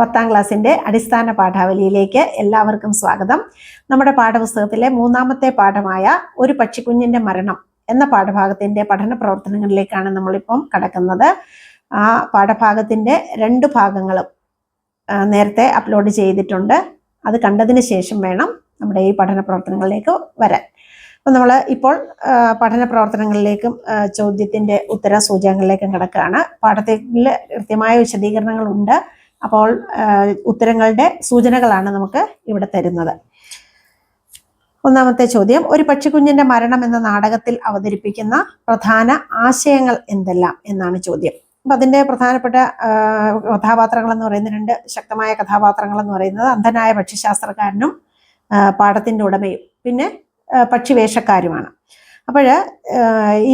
10ാം ക്ലാസ്സിന്റെ അടിസ്ഥാന പാഠാവലിയിലേക്ക് എല്ലാവർക്കും സ്വാഗതം. നമ്മുടെ പാഠപുസ്തകത്തിലെ 3ാമത്തെ പാഠമായ ഒരു പക്ഷിക്കുഞ്ഞിന്റെ മരണം എന്ന പാഠഭാഗത്തിന്റെ പഠന പ്രവർത്തനങ്ങളിലേക്കാണ് നമ്മളിപ്പം കടക്കുന്നത്. ആ പാഠഭാഗത്തിന്റെ 2 ഭാഗങ്ങളും നേരത്തെ അപ്ലോഡ് ചെയ്തിട്ടുണ്ട്. അത് കണ്ടതിന് ശേഷം വേണം നമ്മുടെ ഈ പഠന പ്രവർത്തനങ്ങളിലേക്ക് വരാൻ. അപ്പം നമ്മൾ ഇപ്പോൾ പഠന പ്രവർത്തനങ്ങളിലേക്കും ചോദ്യത്തിന്റെ ഉത്തര സൂചകങ്ങളിലേക്കും കിടക്കുകയാണ്. പാഠത്തിൽ കൃത്യമായ വിശദീകരണങ്ങളുണ്ട്. അപ്പോൾ ഉത്തരങ്ങളുടെ സൂചനകളാണ് നമുക്ക് ഇവിടെ തരുന്നത്. 1ാമത്തെ ചോദ്യം, ഒരു പക്ഷിക്കുഞ്ഞിന്റെ മരണം എന്ന നാടകത്തിൽ അവതരിപ്പിക്കുന്ന പ്രധാന ആശയങ്ങൾ എന്തെല്ലാം എന്നാണ് ചോദ്യം. അപ്പൊ അതിന്റെ പ്രധാനപ്പെട്ട കഥാപാത്രങ്ങൾ എന്ന് പറയുന്നത് 2 ശക്തമായ കഥാപാത്രങ്ങൾ എന്ന് പറയുന്നത് അന്ധനായ പക്ഷിശാസ്ത്രകാരനും പാടത്തിന്റെ ഉടമയും പിന്നെ പക്ഷിവേഷക്കാരുമാണ്. അപ്പോൾ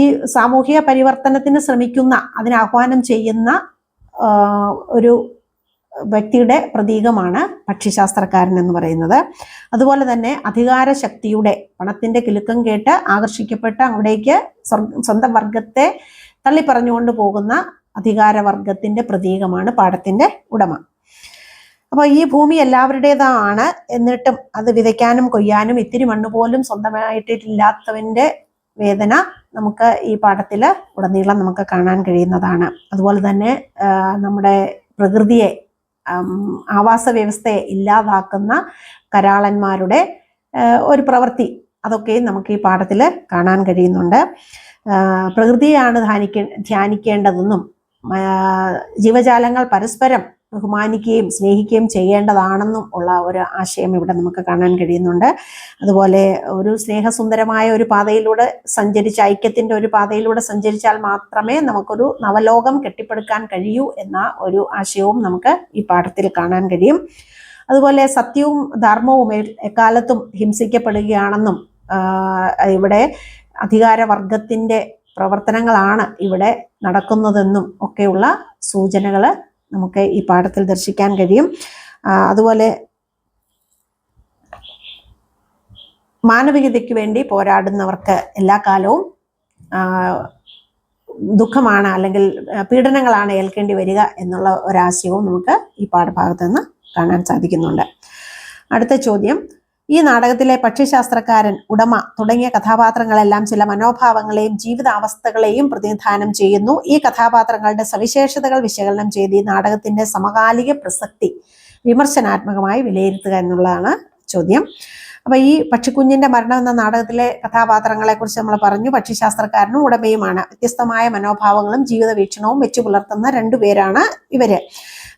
ഈ സാമൂഹിക പരിവർത്തനത്തിന് ശ്രമിക്കുന്ന, അതിന് ആഹ്വാനം ചെയ്യുന്ന ഒരു വ്യക്തിയുടെ പ്രതീകമാണ് പക്ഷിശാസ്ത്രക്കാരൻ എന്ന് പറയുന്നത്. അതുപോലെ തന്നെ അധികാര ശക്തിയുടെ, പണത്തിന്റെ കിലുക്കം കേട്ട് ആകർഷിക്കപ്പെട്ട് അവിടേക്ക് സ്വന്തം വർഗത്തെ തള്ളിപ്പറഞ്ഞുകൊണ്ട് പോകുന്ന അധികാരവർഗത്തിന്റെ പ്രതീകമാണ് പാടത്തിന്റെ ഉടമ. അപ്പൊ ഈ ഭൂമി എല്ലാവരുടേതാണ്, എന്നിട്ടും അത് വിതയ്ക്കാനും കൊയ്യാനും ഇത്തിരി മണ്ണ് പോലും സ്വന്തമായിട്ടില്ലാത്തവന്റെ വേദന നമുക്ക് ഈ പാഠത്തില് ഉടനീളം നമുക്ക് കാണാൻ കഴിയുന്നതാണ്. അതുപോലെ തന്നെ നമ്മുടെ പ്രകൃതിയെ, ആവാസ വ്യവസ്ഥയെ ഇല്ലാതാക്കുന്ന കരാളന്മാരുടെ ഒരു പ്രവൃത്തി, അതൊക്കെയും നമുക്ക് ഈ പാഠത്തിൽ കാണാൻ കഴിയുന്നുണ്ട്. പ്രകൃതിയാണ് ധ്യാനിക്കേണ്ടതെന്നും ജീവജാലങ്ങൾ പരസ്പരം ബഹുമാനിക്കുകയും സ്നേഹിക്കുകയും ചെയ്യേണ്ടതാണെന്നും ഉള്ള ഒരു ആശയം ഇവിടെ നമുക്ക് കാണാൻ കഴിയുന്നുണ്ട്. അതുപോലെ ഒരു സ്നേഹസുന്ദരമായ ഒരു പാതയിലൂടെ സഞ്ചരിച്ച്, ഐക്യത്തിന്റെ ഒരു പാതയിലൂടെ സഞ്ചരിച്ചാൽ മാത്രമേ നമുക്കൊരു നവലോകം കെട്ടിപ്പടുക്കാൻ കഴിയൂ എന്ന ഒരു ആശയവും നമുക്ക് ഈ പാഠത്തിൽ കാണാൻ കഴിയും. അതുപോലെ സത്യവും ധർമ്മവും എക്കാലത്തും ഹിംസിക്കപ്പെടുകയാണെന്നും ഇവിടെ അധികാരവർഗത്തിന്റെ പ്രവർത്തനങ്ങളാണ് ഇവിടെ നടക്കുന്നതെന്നും ഒക്കെയുള്ള സൂചനകൾ നമുക്ക് ഈ പാഠത്തിൽ ദർശിക്കാൻ കഴിയും. അതുപോലെ മാനവികതയ്ക്ക് വേണ്ടി പോരാടുന്നവർക്ക് എല്ലാ കാലവും ദുഃഖമാണ് അല്ലെങ്കിൽ പീഡനങ്ങളാണ് ഏൽക്കേണ്ടി വരിക എന്നുള്ള ഒരാശയവും നമുക്ക് ഈ പാഠഭാഗത്ത് നിന്ന് കാണാൻ സാധിക്കുന്നുണ്ട്. അടുത്ത ചോദ്യം, ഈ നാടകത്തിലെ പക്ഷിശാസ്ത്രക്കാരൻ, ഉടമ തുടങ്ങിയ കഥാപാത്രങ്ങളെല്ലാം ചില മനോഭാവങ്ങളെയും ജീവിതാവസ്ഥകളെയും പ്രതിനിധാനം ചെയ്യുന്നു. ഈ കഥാപാത്രങ്ങളുടെ സവിശേഷതകൾ വിശകലനം ചെയ്ത് ഈ നാടകത്തിന്റെ സമകാലിക പ്രസക്തി വിമർശനാത്മകമായി വിലയിരുത്തുക എന്നുള്ളതാണ് ചോദ്യം. അപ്പൊ ഈ പക്ഷിക്കുഞ്ഞിന്റെ മരണം എന്ന നാടകത്തിലെ കഥാപാത്രങ്ങളെ കുറിച്ച് നമ്മൾ പറഞ്ഞു. പക്ഷിശാസ്ത്രക്കാരനും ഉടമയുമാണ്. വ്യത്യസ്തമായ മനോഭാവങ്ങളും ജീവിത വീക്ഷണവും വെച്ചു പുലർത്തുന്ന 2 പേരാണ് ഇവര്.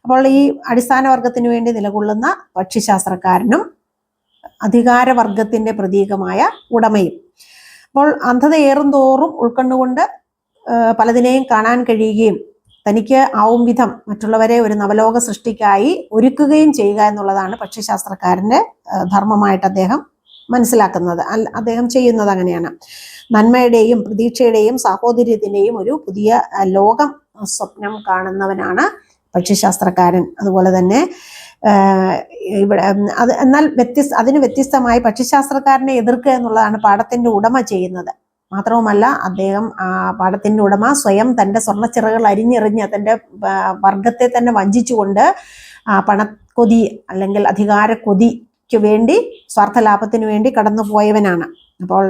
അപ്പോൾ ഈ അടിസ്ഥാന വർഗത്തിന് വേണ്ടി നിലകൊള്ളുന്ന പക്ഷിശാസ്ത്രക്കാരനും അധികാരവർഗത്തിന്റെ പ്രതീകമായ ഉടമയും. അപ്പോൾ അന്ധതയേറും തോറും ഉൾക്കൊണ്ടുകൊണ്ട് പലതിനെയും കാണാൻ കഴിയുകയും തനിക്ക് ആവും വിധം മറ്റുള്ളവരെ ഒരു നവലോക സൃഷ്ടിക്കായി ഒരുക്കുകയും ചെയ്യുക എന്നുള്ളതാണ് പക്ഷിശാസ്ത്രക്കാരന്റെ ധർമ്മമായിട്ട് അദ്ദേഹം മനസ്സിലാക്കുന്നത്. അദ്ദേഹം ചെയ്യുന്നത് അങ്ങനെയാണ്. നന്മയുടെയും പ്രതീക്ഷയുടെയും സാഹോദര്യത്തിന്റെയും ഒരു പുതിയ ലോകം സ്വപ്നം കാണുന്നവനാണ് പക്ഷിശാസ്ത്രക്കാരൻ. അതുപോലെ തന്നെ ഇവിടെ എന്നാൽ അതിന് വ്യത്യസ്തമായി പക്ഷിശാസ്ത്രക്കാരനെ എതിർക്കുക എന്നുള്ളതാണ് പാടത്തിന്റെ ഉടമ ചെയ്യുന്നത്. മാത്രവുമല്ല, അദ്ദേഹം പാടത്തിന്റെ ഉടമ സ്വയം തന്റെ സ്വർണ്ണച്ചിറകൾ അരിഞ്ഞെറിഞ്ഞ് തന്റെ വർഗത്തെ തന്നെ വഞ്ചിച്ചുകൊണ്ട് പണക്കൊതി അല്ലെങ്കിൽ അധികാര കൊതിക്ക് വേണ്ടി, സ്വാർത്ഥലാഭത്തിന് വേണ്ടി കടന്നുപോയവനാണ്. അപ്പോൾ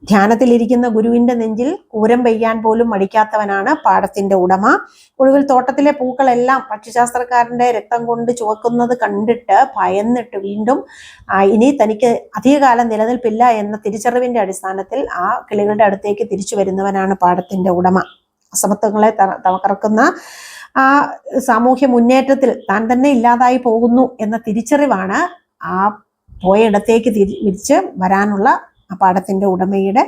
ധ്യാനത്തിലിരിക്കുന്ന ഗുരുവിന്റെ നെഞ്ചിൽ കൂരം പെയ്യാൻ പോലും മടിക്കാത്തവനാണ് പാടത്തിന്റെ ഉടമ. ഒടുവിൽ തോട്ടത്തിലെ പൂക്കളെല്ലാം പക്ഷിശാസ്ത്രക്കാരന്റെ രക്തം കൊണ്ട് ചുവക്കുന്നത് കണ്ടിട്ട് ഭയന്നിട്ട് വീണ്ടും ഇനി തനിക്ക് അധികകാലം നിലനിൽപ്പില്ല എന്ന തിരിച്ചറിവിന്റെ അടിസ്ഥാനത്തിൽ ആ കിളികളുടെ അടുത്തേക്ക് തിരിച്ചു വരുന്നവനാണ് പാടത്തിന്റെ ഉടമ. അസമത്വങ്ങളെ തകർക്കുന്ന ആ സാമൂഹ്യ മുന്നേറ്റത്തിൽ താൻ തന്നെ ഇല്ലാതായി പോകുന്നു എന്ന തിരിച്ചറിവാണ് ആ പോയിടത്തേക്ക് തിരിച്ച് വരാനുള്ള പാടത്തിന്റെ ഉടമയുടെ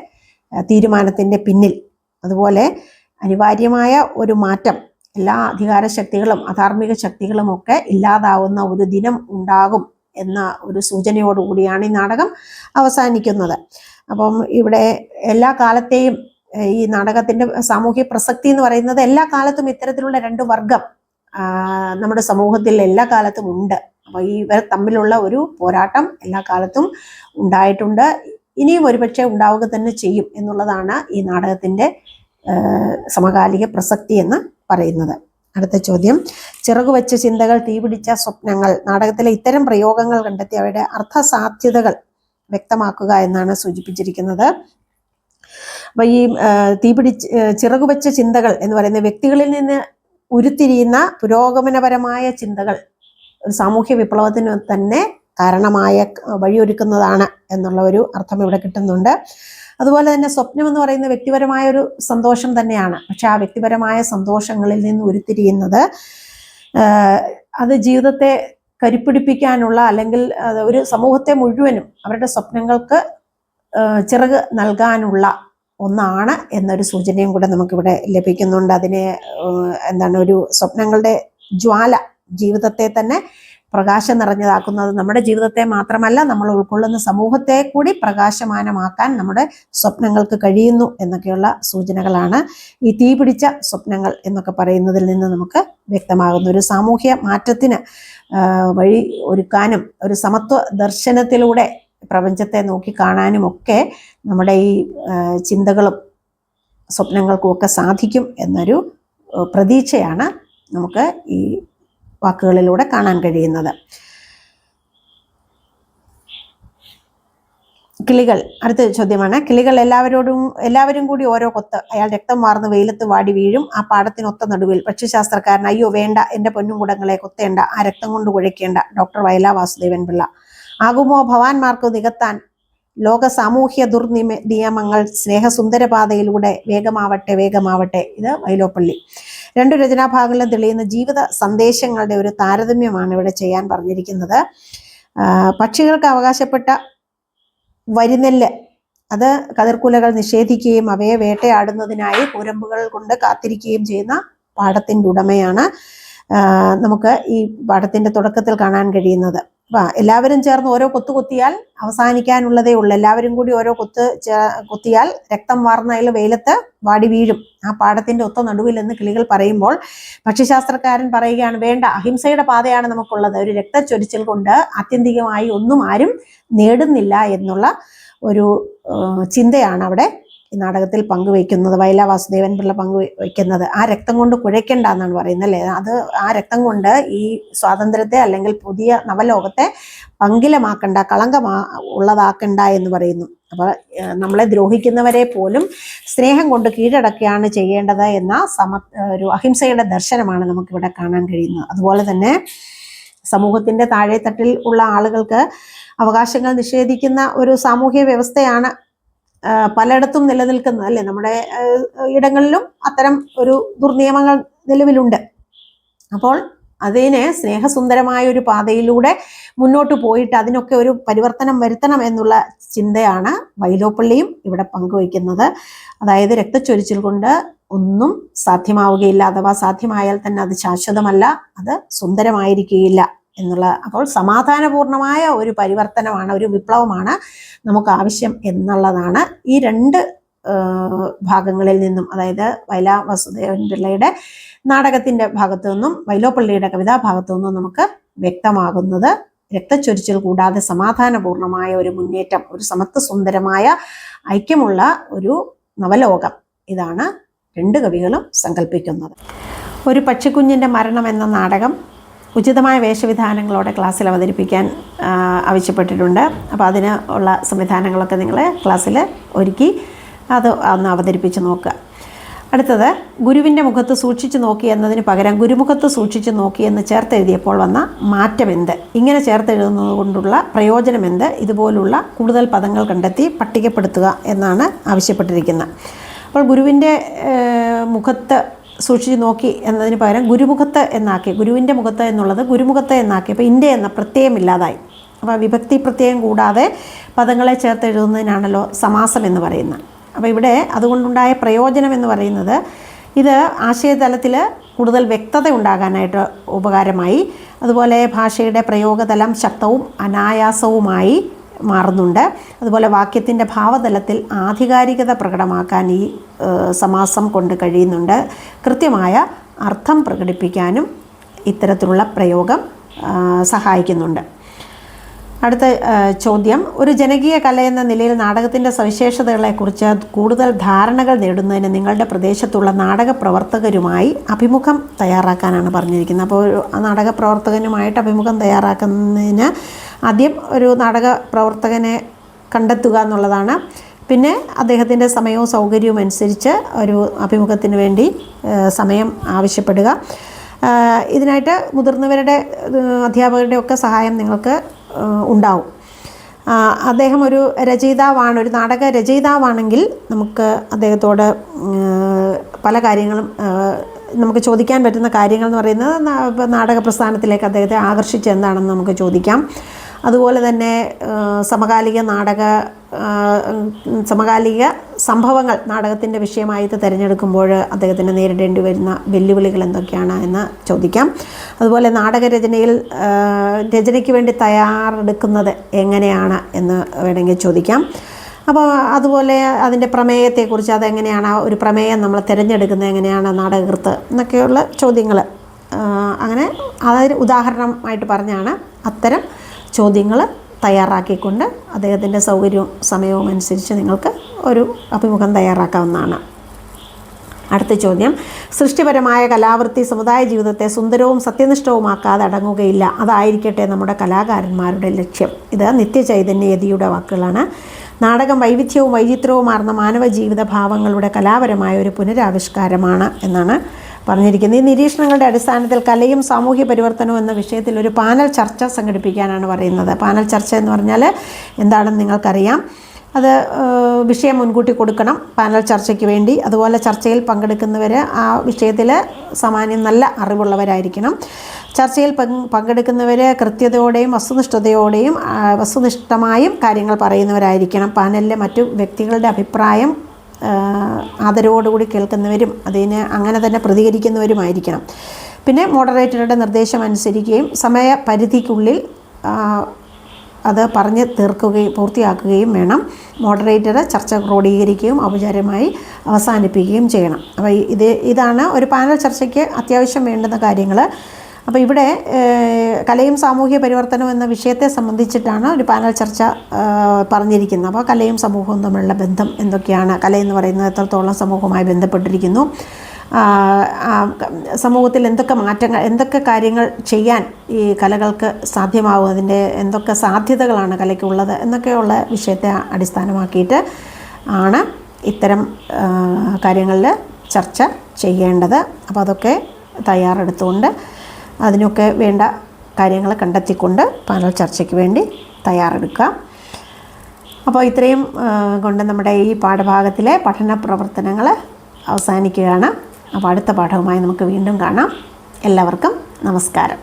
തീരുമാനത്തിന്റെ പിന്നിൽ. അതുപോലെ അനിവാര്യമായ ഒരു മാറ്റം, എല്ലാ അധികാര ശക്തികളും അധാർമിക ശക്തികളും ഒക്കെ ഇല്ലാതാവുന്ന ഒരു ദിനം ഉണ്ടാകും എന്ന ഒരു സൂചനയോടുകൂടിയാണ് ഈ നാടകം അവസാനിക്കുന്നത്. അപ്പം ഇവിടെ എല്ലാ കാലത്തെയും ഈ നാടകത്തിന്റെ സാമൂഹ്യ പ്രസക്തി എന്ന് പറയുന്നത് എല്ലാ കാലത്തും ഇത്തരത്തിലുള്ള 2 വർഗം നമ്മുടെ സമൂഹത്തിൽ എല്ലാ കാലത്തും ഉണ്ട്. അപ്പൊ ഇവർ തമ്മിലുള്ള ഒരു പോരാട്ടം എല്ലാ കാലത്തും ഉണ്ടായിട്ടുണ്ട്, ഇനിയും ഒരുപക്ഷെ ഉണ്ടാവുക തന്നെ ചെയ്യും എന്നുള്ളതാണ് ഈ നാടകത്തിന്റെ സമകാലിക പ്രസക്തി എന്ന് പറയുന്നത്. അടുത്ത ചോദ്യം, ചിറകുവെച്ച ചിന്തകൾ, തീപിടിച്ച സ്വപ്നങ്ങൾ. നാടകത്തിലെ ഇത്തരം പ്രയോഗങ്ങൾ കണ്ടെത്തി അവയുടെ അർത്ഥസാധ്യതകൾ വ്യക്തമാക്കുക എന്നാണ് സൂചിപ്പിച്ചിരിക്കുന്നത്. അപ്പൊ ഈ ചിറകുവെച്ച ചിന്തകൾ എന്ന് പറയുന്ന വ്യക്തികളിൽ നിന്ന് ഉരുത്തിരിയുന്ന പുരോഗമനപരമായ ചിന്തകൾ ഒരു സാമൂഹ്യ വിപ്ലവത്തിന് തന്നെ കാരണമായ വഴിയൊരുക്കുന്നതാണ് എന്നുള്ള ഒരു അർത്ഥം ഇവിടെ കിട്ടുന്നുണ്ട്. അതുപോലെ തന്നെ സ്വപ്നം എന്ന് പറയുന്ന വ്യക്തിപരമായ ഒരു സന്തോഷം തന്നെയാണ്. പക്ഷെ ആ വ്യക്തിപരമായ സന്തോഷങ്ങളിൽ നിന്ന് ഉരുത്തിരിയുന്നത് അത് ജീവിതത്തെ കരുപ്പിടിപ്പിക്കാനുള്ള, അല്ലെങ്കിൽ ഒരു സമൂഹത്തെ മുഴുവനും അവരുടെ സ്വപ്നങ്ങൾക്ക് ചിറക് നൽകാനുള്ള ഒന്നാണ് എന്നൊരു സൂചനയും കൂടെ നമുക്കിവിടെ ലഭിക്കുന്നുണ്ട്. അതിനെ ഒരു സ്വപ്നങ്ങളുടെ ജ്വാല ജീവിതത്തെ തന്നെ പ്രകാശം നിറഞ്ഞതാക്കുന്നത്, നമ്മുടെ ജീവിതത്തെ മാത്രമല്ല നമ്മൾ ഉൾക്കൊള്ളുന്ന സമൂഹത്തെ കൂടി പ്രകാശമാനമാക്കാൻ നമ്മുടെ സ്വപ്നങ്ങൾക്ക് കഴിയുന്നു എന്നൊക്കെയുള്ള സൂചനകളാണ് ഈ തീപിടിച്ച സ്വപ്നങ്ങൾ എന്നൊക്കെ പറയുന്നതിൽ നിന്ന് നമുക്ക് വ്യക്തമാകുന്നു. ഒരു സാമൂഹ്യ മാറ്റത്തിന് വഴി ഒരുക്കാനും ഒരു സമത്വ ദർശനത്തിലൂടെ പ്രപഞ്ചത്തെ നോക്കി കാണാനും ഒക്കെ നമ്മുടെ ഈ ചിന്തകളും സ്വപ്നങ്ങൾക്കും ഒക്കെ സാധിക്കും എന്നൊരു പ്രതീക്ഷയാണ് നമുക്ക് ഈ വാക്കുകളിലൂടെ കാണാൻ കഴിയുന്നത്. കിളികൾ, അടുത്ത ചോദ്യമാണ്. കിളികൾ എല്ലാവരും കൂടി ഓരോ കൊത്ത്. അയാൾ രക്തം വാർന്ന് വെയിലത്ത് വാടി വീഴും. ആ പാടത്തിനൊത്ത നടുവിൽ പക്ഷിശാസ്ത്രക്കാരൻ, അയ്യോ വേണ്ട, എൻ്റെ പൊന്നും കുടങ്ങളെ കൊത്തേണ്ട, ആ രക്തം കൊണ്ട് കുഴയ്ക്കേണ്ട. ഡോക്ടർ വയലാ വാസുദേവൻ പിള്ള. ആകുമോ ഭവാന്മാർക്ക് നികത്താൻ ലോക സാമൂഹ്യ ദുർനിയമങ്ങൾ, സ്നേഹസുന്ദരപാതയിലൂടെ വേഗമാവട്ടെ വേഗമാവട്ടെ. ഇത് വൈലോപ്പള്ളി. രണ്ടു രചനാഭാഗങ്ങളിലും തെളിയുന്ന ജീവിത സന്ദേശങ്ങളുടെ ഒരു താരതമ്യമാണ് ഇവിടെ ചെയ്യാൻ പറഞ്ഞിരിക്കുന്നത്. പക്ഷികൾക്ക് അവകാശപ്പെട്ട വരിനെല്ല് അത് കതിർക്കുലകൾ നിഷേധിക്കുകയും അവയെ വേട്ടയാടുന്നതിനായി കൂരമ്പുകൾ കൊണ്ട് കാത്തിരിക്കുകയും ചെയ്യുന്ന പാടത്തിൻ്റെ ഉടമയാണ് നമുക്ക് ഈ പാഠത്തിന്റെ തുടക്കത്തിൽ കാണാൻ കഴിയുന്നത്. എല്ലാവരും ചേർന്ന് ഓരോ കൊത്തു കൊത്തിയാൽ അവസാനിക്കാനുള്ളതേ ഉള്ളൂ. എല്ലാവരും കൂടി ഓരോ കൊത്തിയാൽ രക്തം വാർന്നതിൽ വെയിലത്ത് വാടി വീഴും. ആ പാടത്തിന്റെ ഒത്ത നടുവിൽ എന്ന് കിളികൾ പറയുമ്പോൾ പക്ഷിശാസ്ത്രക്കാരൻ പറയുകയാണ്, വേണ്ട, അഹിംസയുടെ പാതയാണ് നമുക്കുള്ളത്. ഒരു രക്തച്ചൊരിച്ചിൽ കൊണ്ട് ആത്യന്തികമായി ഒന്നും ആരും നേടുന്നില്ല എന്നുള്ള ഒരു ചിന്തയാണ് അവിടെ ഈ നാടകത്തിൽ പങ്കുവയ്ക്കുന്നത്, വയലാ വാസുദേവൻ പിള്ള പങ്കുവയ്ക്കുന്നത്. ആ രക്തം കൊണ്ട് കുഴയ്ക്കണ്ട എന്നാണ് പറയുന്നത് അല്ലേ. അത് ആ രക്തം കൊണ്ട് ഈ സ്വാതന്ത്ര്യത്തെ അല്ലെങ്കിൽ പുതിയ നവലോകത്തെ പങ്കിലമാക്കണ്ട, ഉള്ളതാക്കണ്ട എന്ന് പറയുന്നു. അപ്പോൾ നമ്മളെ ദ്രോഹിക്കുന്നവരെ പോലും സ്നേഹം കൊണ്ട് കീഴടക്കുകയാണ് ചെയ്യേണ്ടത് എന്ന ഒരു അഹിംസയുടെ ദർശനമാണ് നമുക്കിവിടെ കാണാൻ കഴിയുന്നത്. അതുപോലെ തന്നെ സമൂഹത്തിന്റെ താഴെത്തട്ടിൽ ഉള്ള ആളുകൾക്ക് അവകാശങ്ങൾ നിഷേധിക്കുന്ന ഒരു സാമൂഹ്യ വ്യവസ്ഥയാണ് പലയിടത്തും നിലനിൽക്കുന്നത് അല്ലെ. നമ്മുടെ ഇടങ്ങളിലും അത്തരം ഒരു ദുർനിയമങ്ങൾ നിലവിലുണ്ട്. അപ്പോൾ അതിനെ സ്നേഹസുന്ദരമായ ഒരു പാതയിലൂടെ മുന്നോട്ട് പോയിട്ട് അതിനൊക്കെ ഒരു പരിവർത്തനം വരുത്തണം എന്നുള്ള ചിന്തയാണ് വൈലോപ്പള്ളിയും ഇവിടെ പങ്കുവയ്ക്കുന്നത്. അതായത് രക്തച്ചൊരിച്ചിൽ കൊണ്ട് ഒന്നും സാധ്യമാവുകയില്ല, അഥവാ സാധ്യമായാൽ തന്നെ അത് ശാശ്വതമല്ല, അത് സുന്ദരമായിരിക്കുകയില്ല എന്നുള്ള. അപ്പോൾ സമാധാനപൂർണമായ ഒരു പരിവർത്തനമാണ്, ഒരു വിപ്ലവമാണ് നമുക്ക് ആവശ്യം എന്നുള്ളതാണ് ഈ രണ്ട് ഭാഗങ്ങളിൽ നിന്നും, അതായത് വയലാ വാസുദേവൻ പിള്ളയുടെ നാടകത്തിന്റെ ഭാഗത്തു നിന്നും വൈലോപ്പള്ളിയുടെ കവിതാഭാഗത്തു നിന്നും നമുക്ക് വ്യക്തമാകുന്നത്. രക്തച്ചൊരിച്ചിൽ കൂടാതെ സമാധാനപൂർണമായ ഒരു മുന്നേറ്റം, ഒരു സമത്വസുന്ദരമായ ഐക്യമുള്ള ഒരു നവലോകം, ഇതാണ് രണ്ട് കവികളും സങ്കല്പിക്കുന്നത്. ഒരു പക്ഷിക്കുഞ്ഞിൻ്റെ മരണം എന്ന നാടകം ഉചിതമായ വേഷവിധാനങ്ങളോടെ ക്ലാസ്സിൽ അവതരിപ്പിക്കാൻ ആവശ്യപ്പെട്ടിട്ടുണ്ട്. അപ്പോൾ അതിന് ഉള്ള സംവിധാനങ്ങളൊക്കെ നിങ്ങൾ ക്ലാസ്സിൽ ഒരുക്കി അത് ഒന്ന് അവതരിപ്പിച്ച് നോക്കുക. അടുത്തത്, ഗുരുവിൻ്റെ മുഖത്ത് സൂക്ഷിച്ചു നോക്കി എന്നതിന് പകരം ഗുരുമുഖത്ത് സൂക്ഷിച്ചു നോക്കി എന്ന് ചേർത്തെഴുതിയപ്പോൾ വന്ന മാറ്റം എന്ത്? ഇങ്ങനെ ചേർത്തെഴുതുന്നത് കൊണ്ടുള്ള പ്രയോജനം എന്ത്? ഇതുപോലുള്ള കൂടുതൽ പദങ്ങൾ കണ്ടെത്തി പട്ടികപ്പെടുത്തുക എന്നാണ് ആവശ്യപ്പെട്ടിരിക്കുന്നത്. അപ്പോൾ ഗുരുവിൻ്റെ മുഖത്ത് സൂക്ഷിച്ചു നോക്കി എന്നതിന് പകരം ഗുരുമുഖത്ത് എന്നാക്കി, ഗുരുവിൻ്റെ മുഖത്ത് എന്നുള്ളത് ഗുരുമുഖത്ത് എന്നാക്കി. അപ്പോൾ ഇൻ്റെ എന്ന പ്രത്യയം ഇല്ലാതായി. അപ്പോൾ വിഭക്തി പ്രത്യയം കൂടാതെ പദങ്ങളെ ചേർത്ത് എഴുതുന്നതിനാണല്ലോ സമാസം എന്ന് പറയുന്നത്. അപ്പോൾ ഇവിടെ അതുകൊണ്ടുണ്ടായ പ്രയോജനം എന്ന് പറയുന്നത്, ഇത് ആശയതലത്തിൽ കൂടുതൽ വ്യക്തത ഉണ്ടാകാനായിട്ട് ഉപകാരമായി. അതുപോലെ ഭാഷയുടെ പ്രയോഗതലം ശക്തവും അനായാസവുമായി മാറുന്നുണ്ട്. അതുപോലെ വാക്യത്തിൻ്റെ ഭാവതലത്തിൽ ആധികാരികത പ്രകടമാക്കാൻ ഈ സമാസം കൊണ്ട് കഴിയുന്നുണ്ട്. കൃത്യമായ അർത്ഥം പ്രകടിപ്പിക്കാനും ഇത്തരത്തിലുള്ള പ്രയോഗം സഹായിക്കുന്നുണ്ട്. അടുത്ത ചോദ്യം, ഒരു ജനകീയ കല എന്ന നിലയിൽ നാടകത്തിൻ്റെ സവിശേഷതകളെക്കുറിച്ച് കൂടുതൽ ധാരണകൾ നേടുന്നതിന് നിങ്ങളുടെ പ്രദേശത്തുള്ള നാടക പ്രവർത്തകരുമായി അഭിമുഖം തയ്യാറാക്കാനാണ് പറഞ്ഞിരിക്കുന്നത്. അപ്പോൾ ഒരു നാടക പ്രവർത്തകനുമായിട്ട് അഭിമുഖം തയ്യാറാക്കുന്നതിന് ആദ്യം ഒരു നാടക പ്രവർത്തകനെ കണ്ടെത്തുക എന്നുള്ളതാണ്. പിന്നെ അദ്ദേഹത്തിൻ്റെ സമയവും സൗകര്യവും അനുസരിച്ച് ഒരു അഭിമുഖത്തിന് വേണ്ടി സമയം ആവശ്യപ്പെടുക. ഇതിനായിട്ട് മുതിർന്നവരുടെ അധ്യാപകരുടെ ഒക്കെ സഹായം നിങ്ങൾക്ക് ഉണ്ടാവും. അദ്ദേഹം ഒരു രചയിതാവാണ്, ഒരു നാടക രചയിതാവാണെങ്കിൽ നമുക്ക് അദ്ദേഹത്തോട് പല കാര്യങ്ങളും നമുക്ക് ചോദിക്കാൻ പറ്റുന്ന കാര്യങ്ങൾ എന്ന് പറയുന്നത് നാടക പ്രസ്ഥാനത്തിലേക്ക് അദ്ദേഹത്തെ ആകർഷിച്ച് എന്താണെന്ന് നമുക്ക് ചോദിക്കാം. അതുപോലെ തന്നെ സമകാലിക സംഭവങ്ങൾ നാടകത്തിൻ്റെ വിഷയമായിട്ട് തിരഞ്ഞെടുക്കുമ്പോൾ അദ്ദേഹത്തിന് നേരിടേണ്ടി വരുന്ന വെല്ലുവിളികൾ എന്തൊക്കെയാണ് എന്ന് ചോദിക്കാം. അതുപോലെ രചനയ്ക്ക് വേണ്ടി തയ്യാറെടുക്കുന്നത് എങ്ങനെയാണ് എന്ന് വേണമെങ്കിൽ ചോദിക്കാം. അപ്പോൾ അതുപോലെ അതിൻ്റെ പ്രമേയത്തെക്കുറിച്ച്, അതെങ്ങനെയാണ് ഒരു പ്രമേയം നമ്മൾ തിരഞ്ഞെടുക്കുന്നത് എങ്ങനെയാണ് നാടകകൃത്ത് എന്നൊക്കെയുള്ള ചോദ്യങ്ങൾ, അങ്ങനെ അതൊരു ഉദാഹരണമായിട്ട് പറഞ്ഞാണ് അത്തരം ചോദ്യങ്ങൾ തയ്യാറാക്കിക്കൊണ്ട് അദ്ദേഹത്തിൻ്റെ സൗകര്യവും സമയവും അനുസരിച്ച് നിങ്ങൾക്ക് ഒരു അഭിമുഖം തയ്യാറാക്കാവുന്നതാണ്. അടുത്ത ചോദ്യം, സൃഷ്ടിപരമായ കലാവൃത്തി സമുദായ ജീവിതത്തെ സുന്ദരവും സത്യനിഷ്ഠവുമാക്കാതെ അടങ്ങുകയില്ല. അതായിരിക്കട്ടെ നമ്മുടെ കലാകാരന്മാരുടെ ലക്ഷ്യം. ഇത് നിത്യചൈതന്യയതിയുടെ വാക്കുകളാണ്. നാടകം വൈവിധ്യവും വൈചിത്രവുമാർന്ന മാനവ ജീവിത ഭാവങ്ങളുടെ കലാപരമായ ഒരു പുനരാവിഷ്കാരമാണ് എന്നാണ് പറഞ്ഞിരിക്കുന്നത്. ഈ നിരീക്ഷണങ്ങളുടെ അടിസ്ഥാനത്തിൽ കലയും സാമൂഹ്യ പരിവർത്തനവും എന്ന വിഷയത്തിൽ ഒരു പാനൽ ചർച്ച സംഘടിപ്പിക്കാനാണ് പറയുന്നത്. പാനൽ ചർച്ച എന്ന് പറഞ്ഞാൽ എന്താണെന്ന് നിങ്ങൾക്കറിയാം. അത് വിഷയം മുൻകൂട്ടി കൊടുക്കണം പാനൽ ചർച്ചയ്ക്ക് വേണ്ടി. അതുപോലെ ചർച്ചയിൽ പങ്കെടുക്കുന്നവർ ആ വിഷയത്തിൽ സാമാന്യം നല്ല അറിവുള്ളവരായിരിക്കണം. ചർച്ചയിൽ പങ്കെടുക്കുന്നവർ കൃത്യതയോടെയും വസ്തുനിഷ്ഠമായും കാര്യങ്ങൾ പറയുന്നവരായിരിക്കണം. പാനലിലെ മറ്റു വ്യക്തികളുടെ അഭിപ്രായം ആദരവോടുകൂടി കേൾക്കുന്നവരും അതിന് അങ്ങനെ തന്നെ പ്രതികരിക്കുന്നവരുമായിരിക്കണം. പിന്നെ മോഡറേറ്ററുടെ നിർദ്ദേശം അനുസരിക്കുകയും സമയപരിധിക്കുള്ളിൽ അത് പറഞ്ഞ് പൂർത്തിയാക്കുകയും വേണം. മോഡറേറ്റർ ചർച്ച ക്രോഡീകരിക്കുകയും ഔപചാരികമായി അവസാനിപ്പിക്കുകയും ചെയ്യണം. അപ്പോൾ ഇതാണ് ഒരു പാനൽ ചർച്ചയ്ക്ക് അത്യാവശ്യം വേണ്ടുന്ന കാര്യങ്ങൾ. അപ്പോൾ ഇവിടെ കലയും സാമൂഹ്യ പരിവർത്തനവും എന്ന വിഷയത്തെ സംബന്ധിച്ചിട്ടാണ് ഒരു പാനൽ ചർച്ച പറഞ്ഞിരിക്കുന്നത്. അപ്പോൾ കലയും സമൂഹവും തമ്മിലുള്ള ബന്ധം എന്തൊക്കെയാണ്, കലയെന്ന് പറയുന്നത് എത്രത്തോളം സമൂഹവുമായി ബന്ധപ്പെട്ടിരിക്കുന്നു, സമൂഹത്തിൽ എന്തൊക്കെ കാര്യങ്ങൾ ചെയ്യാൻ ഈ കലകൾക്ക് സാധ്യമാവും, അതിൻ്റെ എന്തൊക്കെ സാധ്യതകളാണ് കലയ്ക്കുള്ളത് എന്നൊക്കെയുള്ള വിഷയത്തെ അടിസ്ഥാനമാക്കിയിട്ട് ആണ് ഇത്തരം കാര്യങ്ങളിൽ ചർച്ച ചെയ്യേണ്ടത്. അപ്പോൾ അതൊക്കെ തയ്യാറെടുത്തുകൊണ്ട് അതിനൊക്കെ വേണ്ട കാര്യങ്ങൾ കണ്ടെത്തിക്കൊണ്ട് പാനൽ ചർച്ചയ്ക്ക് വേണ്ടി തയ്യാറെടുക്കുക. അപ്പോൾ ഇത്രയും കൊണ്ട് നമ്മുടെ ഈ പാഠഭാഗത്തിലെ പഠന പ്രവർത്തനങ്ങൾ അവസാനിക്കുകയാണ്. അപ്പോൾ അടുത്ത പാഠവുമായി നമുക്ക് വീണ്ടും കാണാം. എല്ലാവർക്കും നമസ്കാരം.